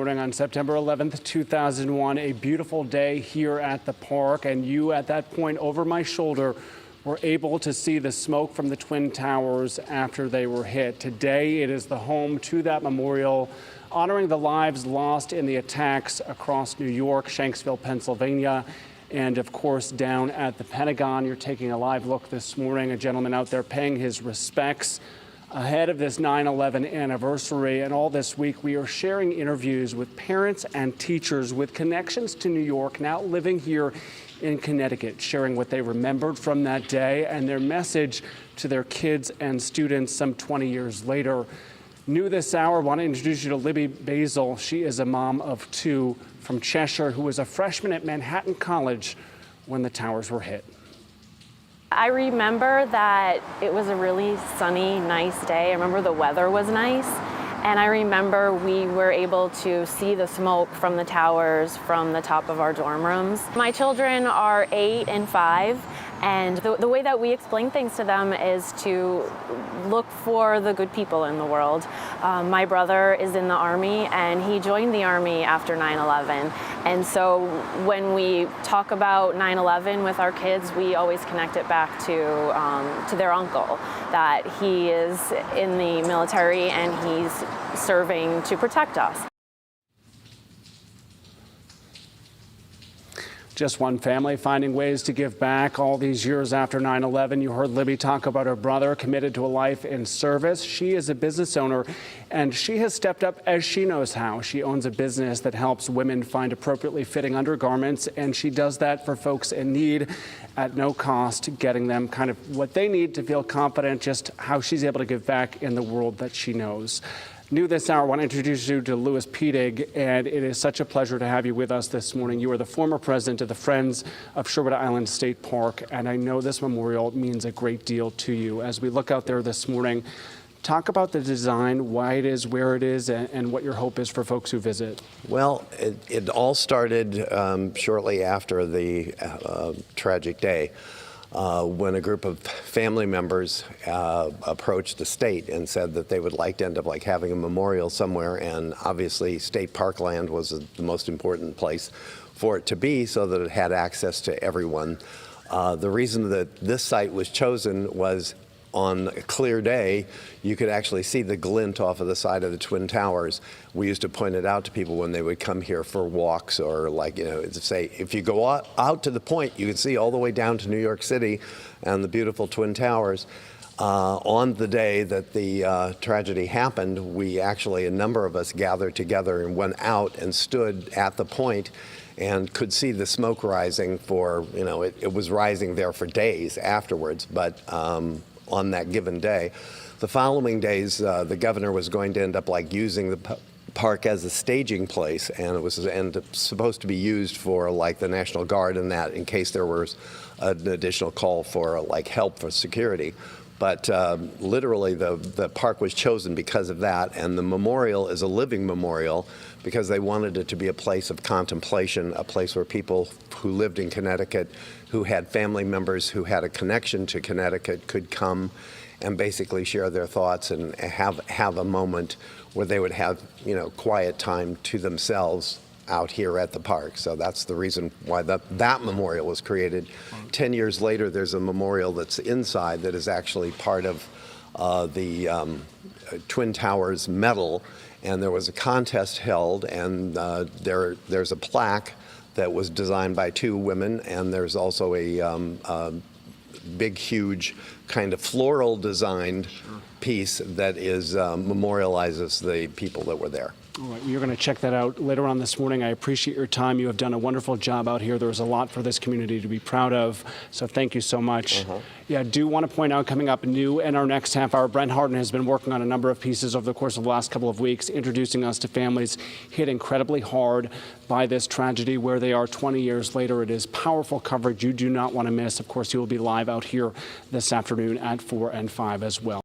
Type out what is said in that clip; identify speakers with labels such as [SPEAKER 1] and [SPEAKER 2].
[SPEAKER 1] On September 11th, 2001, a beautiful day here at the park, and you at that point over my shoulder were able to see the smoke from the Twin Towers after they were hit. Today, it is the home to that memorial, honoring the lives lost in the attacks across New York, Shanksville, Pennsylvania, and of course down at the Pentagon. You're taking a live look this morning, a gentleman out there paying his respects ahead of this 9/11 anniversary. And all this week, we are sharing interviews with parents and teachers with connections to New York, now living here in Connecticut, sharing what they remembered from that day and their message to their kids and students some 20 years later. New this hour, I want to introduce you to Libby Basil. She is a mom of two from Cheshire who was a freshman at Manhattan College when the towers were hit.
[SPEAKER 2] I remember that it was a really sunny, nice day. I remember the weather was nice. And I remember we were able to see the smoke from the towers from the top of our dorm rooms. My children are 8 and 5. And the way that we explain things to them is to look for the good people in the world. My brother is in the Army, and he joined the Army after 9/11. And so when we talk about 9/11 with our kids, we always connect it back to their uncle, that he is in the military and he's serving to protect us.
[SPEAKER 1] Just one family finding ways to give back all these years after 9/11. You heard Libby talk about her brother committed to a life in service. She is a business owner, and she has stepped up as she knows how. She owns a business that helps women find appropriately fitting undergarments, and she does that for folks in need at no cost, getting them kind of what they need to feel confident, just how she's able to give back in the world that she knows. New this hour, I want to introduce you to Pietig, and it is such a pleasure to have you with us this morning. You are the former president of the Friends of Sherwood Island State Park, and I know this memorial means a great deal to you. As we look out there this morning, talk about the design, why it is, where it is, and what your hope is for folks who visit.
[SPEAKER 3] Well, it all started shortly after the tragic day. When a group of family members approached the state and said that they would like to end up having a memorial somewhere, and obviously state parkland was the most important place for it to be so that it had access to everyone. The reason that this site was chosen was on a clear day, you could actually see the glint off of the side of the Twin Towers. We used to point it out to people when they would come here for walks, or to say, if you go out to the point, you can see all the way down to New York City and the beautiful Twin Towers. On the day that the tragedy happened, we actually, a number of us gathered together and went out and stood at the point and could see the smoke rising for, it was rising there for days afterwards, but on that given day. The following days, the governor was going to end up using the park as a staging place, and it was supposed to be used for the National Guard and that, in case there was an additional call for help for security. But literally the park was chosen because of that, and the memorial is a living memorial because they wanted it to be a place of contemplation, a place where people who lived in Connecticut, who had family members who had a connection to Connecticut, could come and basically share their thoughts and have a moment where they would have quiet time to themselves out here at the park. So that's the reason why that memorial was created. 10 years later, there's a memorial that's inside that is actually part of the Twin Towers medal, and there was a contest held, and there's a plaque that was designed by two women, and there's also a big, huge kind of floral designed piece that memorializes the people that were there.
[SPEAKER 1] All right, you're going to check that out later on this morning. I appreciate your time. You have done a wonderful job out here. There's a lot for this community to be proud of, so thank you so much. Yeah, I do want to point out, coming up new in our next half hour, Brent Harden has been working on a number of pieces over the course of the last couple of weeks, introducing us to families hit incredibly hard by this tragedy, where they are 20 years later. It is powerful coverage you do not want to miss. Of course, you will be live out here this afternoon at 4 and 5 as well.